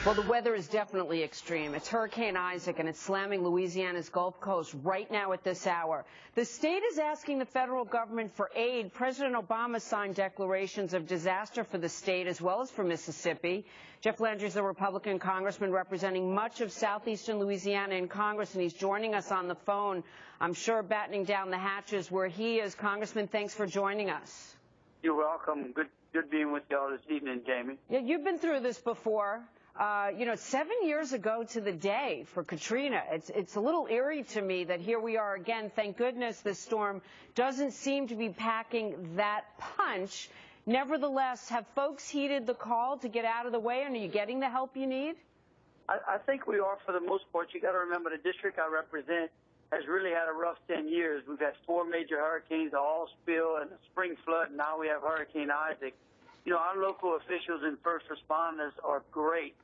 Well, the weather is definitely extreme. It's Hurricane Isaac, and it's slamming Louisiana's Gulf Coast right now at this hour. The state is asking the federal government for aid. President Obama signed declarations of disaster for the state as well as for Mississippi. Jeff Landry is a Republican congressman representing much of southeastern Louisiana in Congress, and he's joining us on the phone, I'm sure battening down the hatches where he is. Congressman, thanks for joining us. You're welcome. Good being with y'all this evening, Jamie. Yeah, you've been through this before. 7 years ago to the day for Katrina. It's a little eerie to me that here we are again. Thank goodness this storm doesn't seem to be packing that punch. Nevertheless, have folks heeded the call to get out of the way, and are you getting the help you need? I think we are for the most part. You got to remember the district I represent has really had a rough 10 years. We've had 4 major hurricanes, a all spill, and a spring flood, and now we have Hurricane Isaac. You know, our local officials and first responders are great.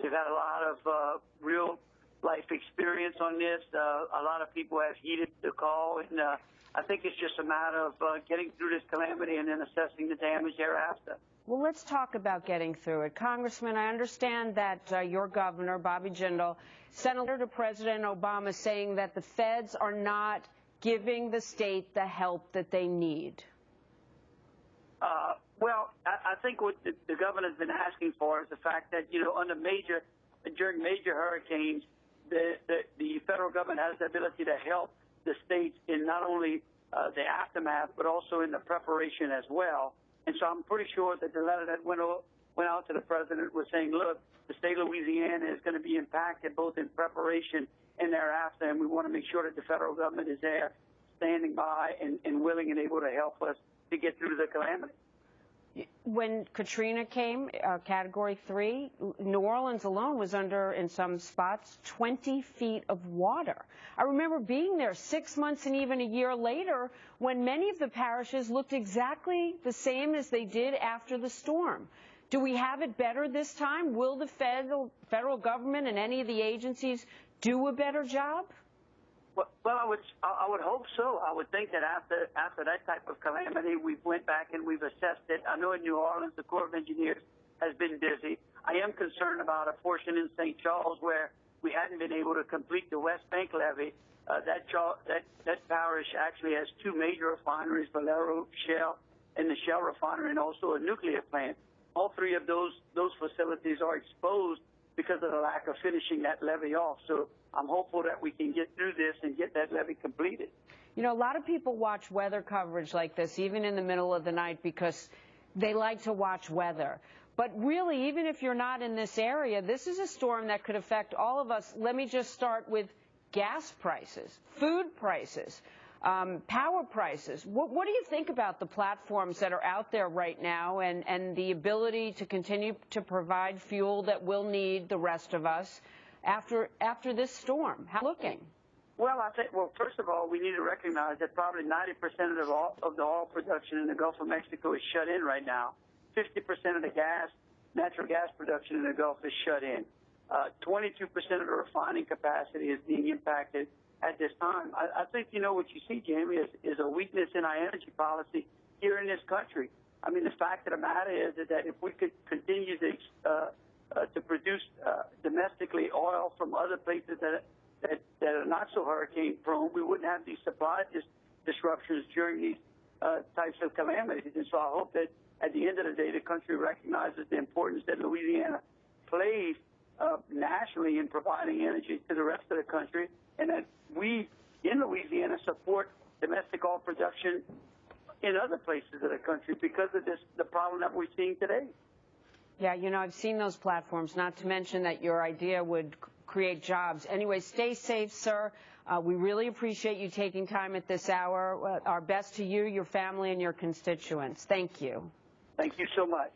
They've had a lot of real-life experience on this. A lot of people have heeded the call, and I think it's just a matter of getting through this calamity and then assessing the damage thereafter. Well, let's talk about getting through it. Congressman, I understand that your governor, Bobby Jindal, sent a letter to President Obama saying that the feds are not giving the state the help that they need. Well, I think what the governor's been asking for is the fact that, you know, during major hurricanes, the federal government has the ability to help the states in not only the aftermath, but also in the preparation as well. And so I'm pretty sure that the letter that went out to the president was saying, look, the state of Louisiana is going to be impacted both in preparation and thereafter, and we want to make sure that the federal government is there standing by and willing and able to help us to get through the calamity. When Katrina came, Category 3, New Orleans alone was under, in some spots, 20 feet of water. I remember being there 6 months and even a year later when many of the parishes looked exactly the same as they did after the storm. Do we have it better this time? Will the federal government and any of the agencies do a better job? Well, I would hope so. I would think that after that type of calamity, we went back and we've assessed it. I know in New Orleans, the Corps of Engineers has been busy. I am concerned about a portion in St. Charles where we hadn't been able to complete the West Bank levee. That parish actually has 2 major refineries, Valero Shell and the Shell refinery, and also a nuclear plant. All 3 of those facilities are exposed because of the lack of finishing that levee off. So I'm hopeful that we can get through this and get that levee completed. You know, a lot of people watch weather coverage like this, even in the middle of the night, because they like to watch weather. But really, even if you're not in this area, this is a storm that could affect all of us. Let me just start with gas prices, food prices, power prices. What do you think about the platforms that are out there right now and the ability to continue to provide fuel that we'll need, the rest of us, after this storm? How looking? Well, first of all, we need to recognize that probably 90% of the oil production in the Gulf of Mexico is shut in right now. 50% of the natural gas production in the Gulf is shut in. 22% of the refining capacity is being impacted at this time. I think, you know, what you see, Jamie, is a weakness in our energy policy here in this country. I mean, the fact of the matter is that if we could continue to produce domestically oil from other places that are not so hurricane prone, we wouldn't have these supply disruptions during these types of calamities. And so I hope that at the end of the day, the country recognizes the importance that Louisiana plays nationally in providing energy to the rest of the country, and that we in Louisiana support domestic oil production in other places of the country because of the problem that we're seeing today. Yeah, you know, I've seen those platforms, not to mention that your idea would create jobs. Anyway, stay safe, sir. We really appreciate you taking time at this hour. Our best to you, your family, and your constituents. Thank you. Thank you so much.